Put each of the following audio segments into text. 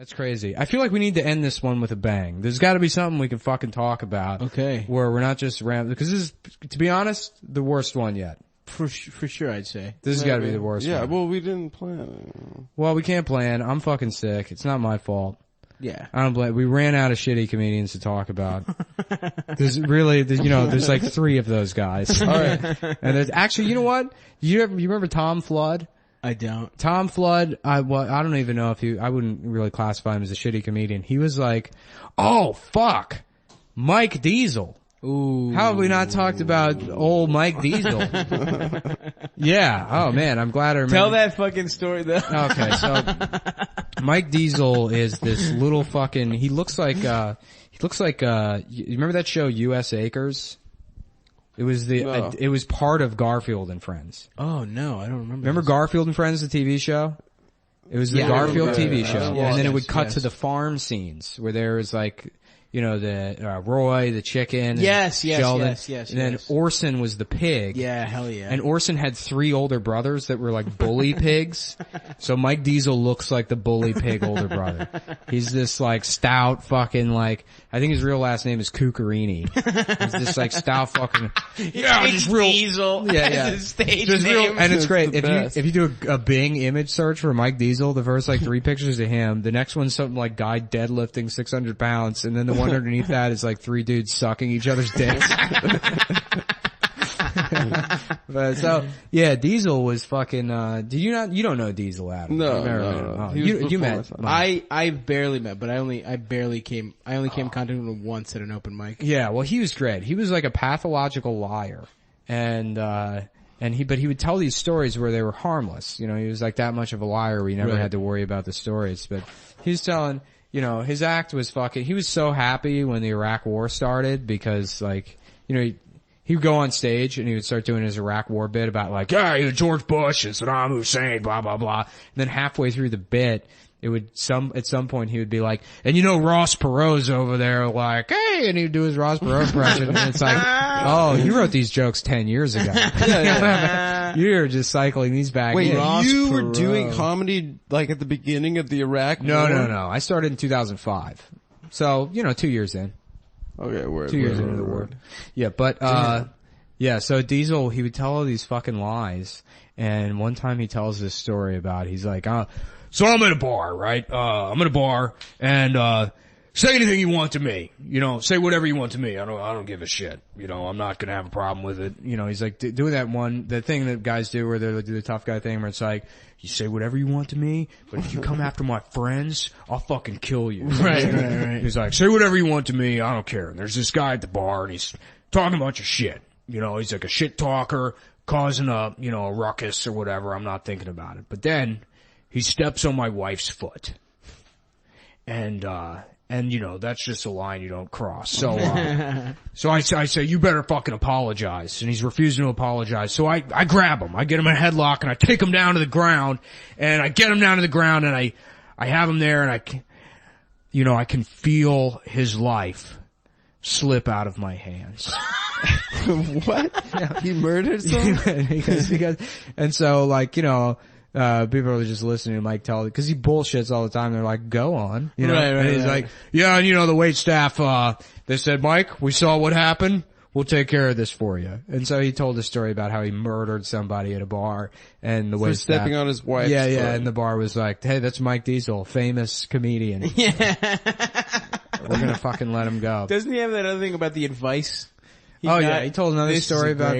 That's crazy. I feel like we need to end this one with a bang. There's gotta be something we can fucking talk about. Okay. Where we're not just because this is, to be honest, the worst one yet. For sure, I'd say. This has gotta be the worst one. Yeah, well, we didn't plan. Well, we can't plan. I'm fucking sick. It's not my fault. Yeah. I don't blame. We ran out of shitty comedians to talk about. There's like 3 of those guys. All right. And there's actually, you know what? You remember Tom Flood? I don't. Tom Flood, I don't even know if I wouldn't really classify him as a shitty comedian. He was like, oh fuck, Mike Diesel. Ooh. How have we not talked about old Mike Diesel? Yeah. Oh man, I'm glad I remember. Tell that fucking story though. Okay, so Mike Diesel is this little fucking, he looks like, you remember that show US Acres? It was it was part of Garfield and Friends. Oh no, I don't remember. Remember Garfield and Friends, the TV show? It was the Garfield TV show. Yes, And then it would cut yes. to the farm scenes where there was like, the Roy, the chicken. Yes, Sheldon. yes. And then Orson was the pig. Yeah, hell yeah. And Orson had 3 older brothers that were like bully pigs. So Mike Diesel looks like the bully pig older brother. He's this like stout fucking like, I think his real last name is Cuccarini. He's this like stout fucking, it's real Diesel. Yeah. His stage Just name. and it's great. It's the If you do a Bing image search for Mike Diesel, the first like 3 pictures of him, the next one's something like guy deadlifting 600 pounds, and then the one underneath that is like 3 dudes sucking each other's dicks. But so, yeah, Diesel was fucking, you don't know Diesel, Adam. No, You've never no, met him. no. Oh, He was you before met my time. Mike. I barely met, but I came in contact with him once at an open mic. Yeah, well, he was great. He was like a pathological liar. And he would tell these stories where they were harmless. He was like that much of a liar we never Right. had to worry about the stories. But he was telling, his act was fucking, he was so happy when the Iraq war started because like, he would go on stage and he would start doing his Iraq war bit about like, yeah, George Bush and Saddam Hussein, blah, blah, blah. And then halfway through the bit, at some point he would be like, and Ross Perot's over there like, hey, and he'd do his Ross Perot impression, and it's like, oh, you wrote these jokes 10 years ago. You're just cycling these back. Wait, in. you were doing comedy like at the beginning of the Iraq No. war? I started in 2005. So, 2 years in. Okay, word. 2 years into the war. Yeah, but, so Diesel, he would tell all these fucking lies, and one time he tells this story about, he's like, so I'm at a bar, right? I'm at a bar, and, say anything you want to me. Say whatever you want to me. I don't give a shit. I'm not gonna have a problem with it. He's like, doing the thing that guys do where they do the tough guy thing where it's like, you say whatever you want to me, but if you come after my friends, I'll fucking kill you. Right. He's like, say whatever you want to me, I don't care. And there's this guy at the bar and he's talking a bunch of shit. He's like a shit talker, causing a ruckus or whatever. I'm not thinking about it. But then he steps on my wife's foot. And that's just a line you don't cross. So, so I say, you better fucking apologize. And he's refusing to apologize. So I grab him. I get him in a headlock and I take him down to the ground. And I get him down to the ground and I have him there and I can feel his life slip out of my hands. What? Yeah. He murdered someone? because, and so like, people are just listening to Mike tell it, cause he bullshits all the time. They're like, go on. Right, and he's like, yeah, and the wait staff, they said, Mike, we saw what happened. We'll take care of this for you. And so he told a story about how he murdered somebody at a bar and the wait staff. Stepping on his wife's Yeah, foot. and the bar was like, hey, that's Mike Diesel, famous comedian. Yeah. We're gonna fucking let him go. Doesn't he have that other thing about the advice? He told another story about,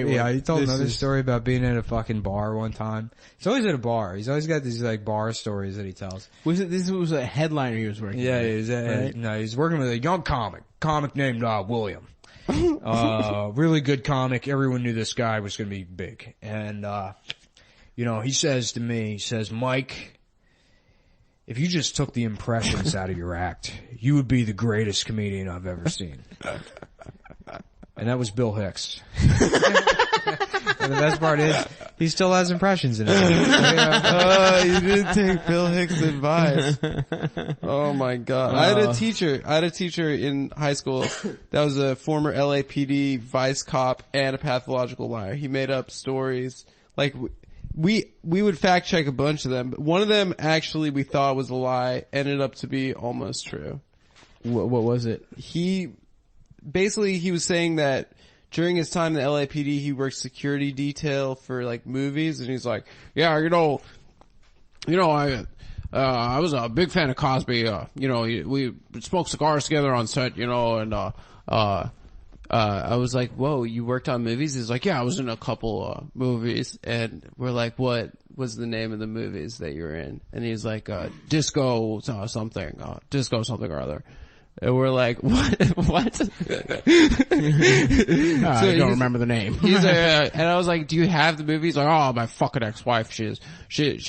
story about being at a fucking bar one time. He's always at a bar. He's always got these like bar stories that he tells. This was a headliner he was working with. Yeah, he's working with a young comic named, William. Really good comic. Everyone knew this guy was gonna be big. And, he says to me, Mike, if you just took the impressions out of your act, you would be the greatest comedian I've ever seen. And that was Bill Hicks. And the best part is, he still has impressions in it. You didn't take Bill Hicks' advice. Oh my god. I had a teacher in high school that was a former LAPD vice cop and a pathological liar. He made up stories. Like, we would fact check a bunch of them, but one of them actually we thought was a lie, ended up to be almost true. What was it? He was saying that during his time in the LAPD, he worked security detail for like movies, and he's like, yeah, I was a big fan of Cosby. We smoked cigars together on set, and I was like, whoa, you worked on movies? He's like, yeah, I was in a couple movies. And we're like, what was the name of the movies that you were in? And he's like, Disco something or other. And we're like, what? I don't remember the name. He's like, and I was like, do you have the movie? He's like, oh, my fucking ex-wife, she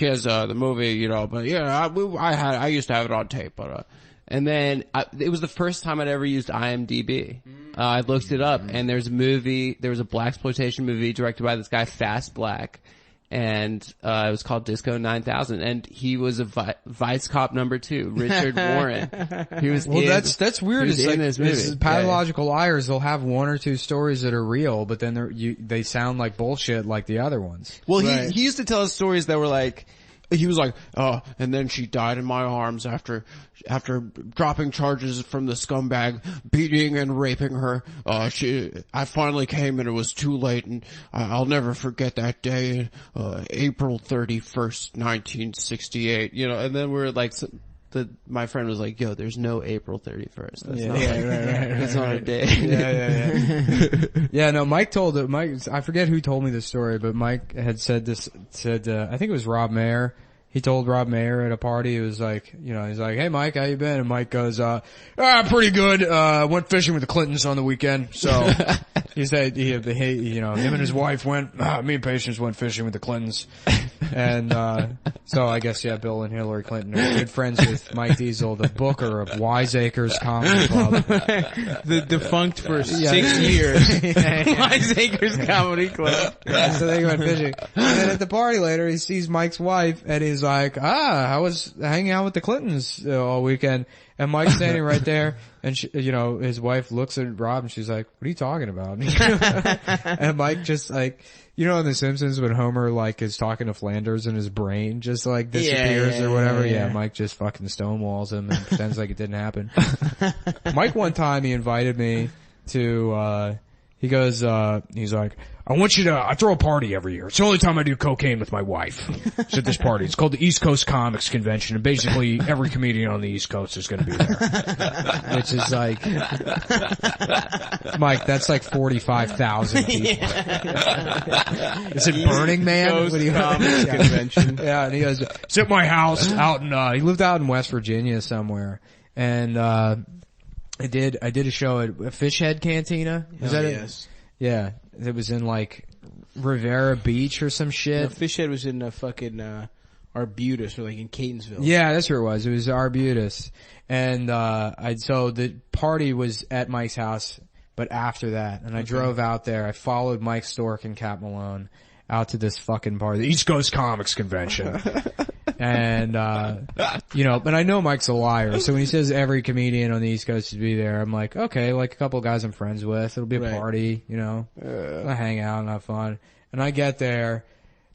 has the movie, but yeah, I used to have it on tape, but and then it was the first time I'd ever used IMDb. I looked it up, and there was a blaxploitation movie directed by this guy, Fast Black, and it was called Disco 9000, and he was a Vice Cop number 2, Richard Warren. He was that's weird. It's like this movie. Pathological liars, they'll have one or two stories that are real, but then they sound like bullshit like the other ones. Well, he used to tell us stories that were like, he was like, and then she died in my arms after dropping charges from the scumbag beating and raping her. I finally came and it was too late, and I'll never forget that day, April 31st, 1968, and then we're like, my friend was like, yo, there's no April 31st. That's That's not a day. Yeah, no, Mike, I forget who told me this story, but Mike had said, I think it was Rob Mayer. He told Rob Mayer at a party, it was like, he's like, hey Mike, how you been? And Mike goes, pretty good. Went fishing with the Clintons on the weekend. So he said, him and his wife went, me and Patience went fishing with the Clintons. And, so I guess, yeah, Bill and Hillary Clinton are good friends with Mike Diesel, the booker of Wiseacres Comedy Club. The defunct for 6 years. Wiseacres Comedy Club. Yeah, so they went fishing. And then at the party later, he sees Mike's wife, and he's like, I was hanging out with the Clintons all weekend. And Mike's standing right there, and his wife looks at Rob, and she's like, what are you talking about? And Mike just like, in The Simpsons when Homer like is talking to Flanders and his brain just like disappears or whatever. Yeah, Mike just fucking stonewalls him and pretends like it didn't happen. Mike one time he invited me to, he goes, he's like, I throw a party every year. It's the only time I do cocaine with my wife. It's at this party. It's called the East Coast Comics Convention, and basically every comedian on the East Coast is gonna be there. Which is like, Mike, that's like 45,000 people. Is it Burning Man? East Coast Comics Convention. Yeah, and he goes, it's at my house out in, he lived out in West Virginia somewhere. And, I did a show at Fishhead Cantina. Is that it? Yes. Yeah. It was in like Rivera Beach or some shit. No, Fishhead was in fucking Arbutus, or like in Catonsville. Yeah, that's where it was. It was Arbutus. And so the party was at Mike's house, but after that. And I drove out there. I followed Mike Stork and Cap Malone out to this fucking party, the East Coast Comics Convention. And, but I know Mike's a liar. So when he says every comedian on the East Coast should be there, I'm like, okay, like a couple of guys I'm friends with. It'll be a party, I'll hang out and have fun. And I get there.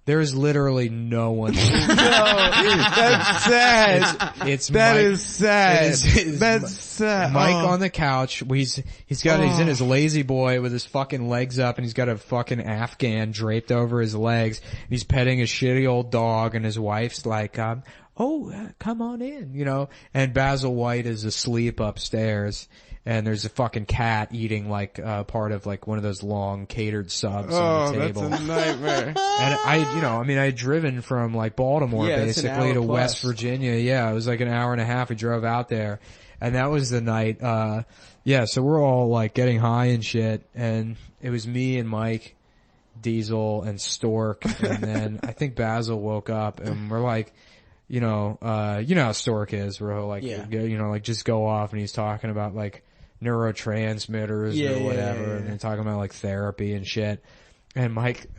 There's literally no one there. No, that's sad. It's That Mike. is sad. That's sad. Mike on the couch. He's in his lazy boy with his fucking legs up, and he's got a fucking Afghan draped over his legs. And he's petting his shitty old dog, and his wife's like, come on in, And Basil White is asleep upstairs. And there's a fucking cat eating like part of like one of those long catered subs on the table. That's a nightmare. And I had driven from like Baltimore basically to West Virginia. Yeah, it was like an hour and a half. We drove out there, and that was the night. So we're all like getting high and shit, and it was me and Mike, Diesel, and Stork, and then I think Basil woke up, and we're like, how Stork is, where he'll like, like just go off, and he's talking about like neurotransmitters or whatever, and then talking about like therapy and shit. And Mike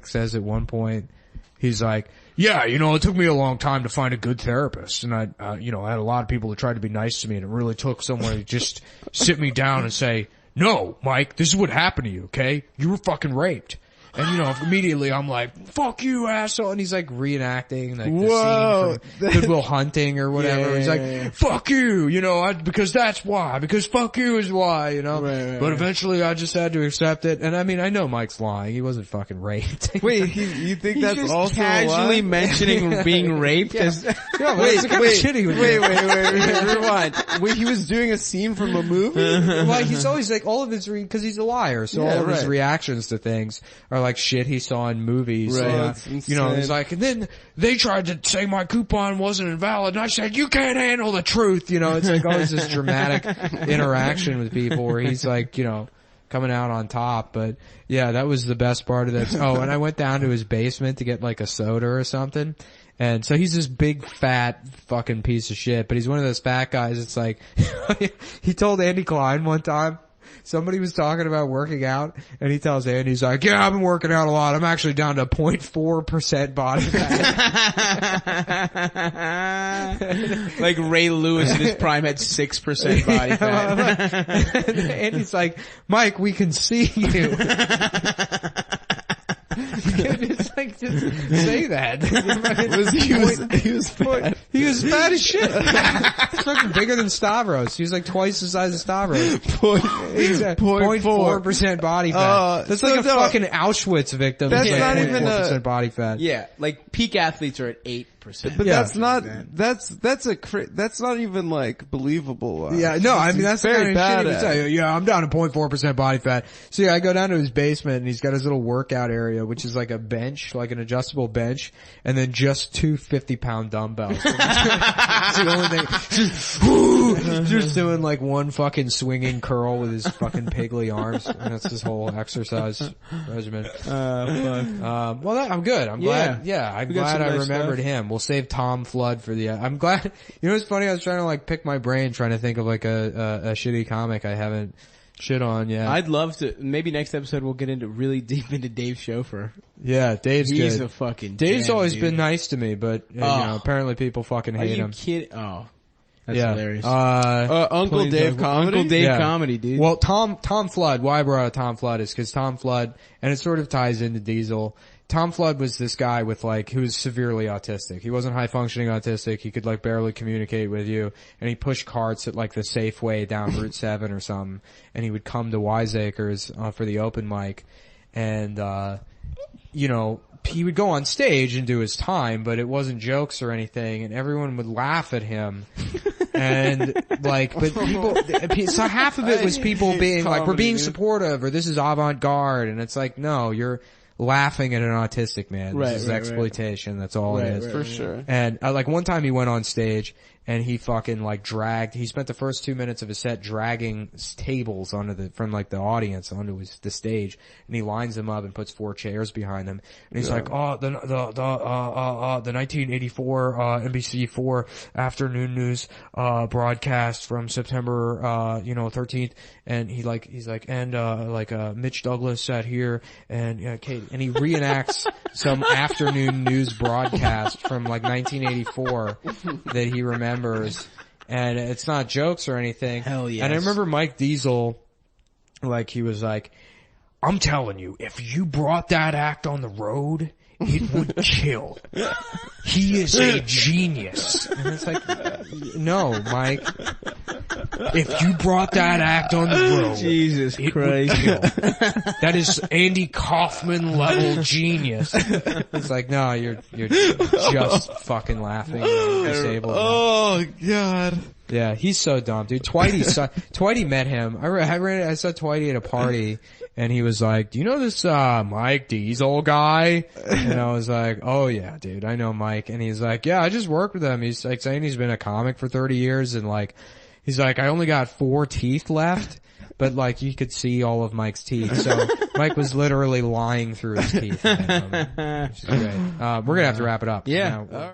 says at one point, he's like, yeah, it took me a long time to find a good therapist, and I had a lot of people who tried to be nice to me, and it really took someone to just sit me down and say, no, Mike, this is what happened to you, okay? You were fucking raped. And immediately I'm like, fuck you, asshole. And he's like reenacting like Whoa. the scene from Good Will Hunting or whatever. Yeah, He's yeah, like, yeah. fuck you, because that's why, because fuck you is why, Right, but eventually I just had to accept it. And I mean, I know Mike's lying. He wasn't fucking raped. Wait, you think He's that's just also casually a lie? mentioning being raped as Yeah, but that's the kind of shit he would do. wait, rewind. Wait, he was doing a scene from a movie? Like he's always like all of his because he's a liar, so Yeah, all of his right. reactions to things are like shit he saw in movies. Right. That's He's insane. like, and then they tried to say my coupon wasn't invalid, and I said you can't handle the truth. It's like always this dramatic interaction with people where he's like, coming out on top. But yeah, that was the best part of that. Oh, and I went down to his basement to get like a soda or something. And so he's this big fat fucking piece of shit, but he's one of those fat guys. It's like, he told Andy Klein one time, somebody was talking about working out, and he tells Andy, he's like, yeah, I've been working out a lot. I'm actually down to 0.4% body fat. Like Ray Lewis in his prime had 6% body fat. And Andy's like, Mike, we can see you. It's like, just say that. He was fat as shit. He's fucking bigger than Stavros. He was like twice the size of Stavros. He's at 0.4% body fat. That's like a fucking Auschwitz victim. That's It's like not even 0.4% body fat. Yeah, like peak athletes are at 8%. But Yeah. that's not, that's not even like believable. Yeah, no, I mean, that's the very kind of shit he bad would at. say. Yeah, I'm down to 0.4% body fat. So yeah, I go down to his basement and he's got his little workout area, which is like a bench, like an adjustable bench, and then just two 50-pound dumbbells. It's the only thing. Just doing like one fucking swinging curl with his fucking piggly arms. And that's his whole exercise regimen. I'm good. I'm glad. Yeah, I'm We got glad some I nice remembered stuff. him. We'll save Tom Flood for the, I'm glad, what's funny? I was trying to like pick my brain trying to think of like a shitty comic I haven't shit on yet. I'd love to, maybe next episode we'll get into really deep into Dave Schofer. Yeah, Dave's He's good. a fucking Dave's gem, always dude. been nice to me, but apparently people fucking Are hate you him. kidding? Oh. That's Yeah. hilarious. Uncle Plain Dave Uncle comedy? Dave Yeah. comedy, dude. Well, Tom Flood, why I brought up Tom Flood is because Tom Flood, and it sort of ties into Diesel. Tom Flood was this guy with like, who was severely autistic. He wasn't high functioning autistic. He could like barely communicate with you. And he pushed carts at like the Safeway down Route 7 or something. And he would come to Wiseacres, for the open mic. And, he would go on stage and do his time, but it wasn't jokes or anything. And everyone would laugh at him. And like, but people, so half of it was people being like, we're being supportive or this is avant-garde. And it's like, no, you're laughing at an autistic man. Right, This is right, exploitation. That's all it is. For sure. And like one time he went on stage and he fucking like he spent the first 2 minutes of his set dragging tables from like the audience onto the stage, and he lines them up and puts 4 chairs behind them. And he's like, the 1984, NBC4 afternoon news, broadcast from September, 13th. And he's like, Mitch Douglas sat here and, Kate, and he reenacts some afternoon news broadcast from like 1984 that he remembers. And it's not jokes or anything. Hell yes. And I remember Mike Diesel, like, he was like, I'm telling you, if you brought that act on the road, it would kill. He is a genius. And it's like, no, Mike. If you brought that act on the road, Jesus it Christ. would kill. That is Andy Kaufman level genius. It's like, no, you're just fucking laughing. You're disabled. Oh God. Yeah, he's so dumb, dude. Twitey met him. I saw Twitey at a party, and he was like, do you know this, Mike Diesel guy? And I was like, oh yeah, dude, I know Mike. And he's like, yeah, I just worked with him. He's like saying he's been a comic for 30 years, and like, he's like, I only got 4 teeth left, but like, you could see all of Mike's teeth. So Mike was literally lying through his teeth. Which is great. We're gonna have to wrap it up. Yeah. Now.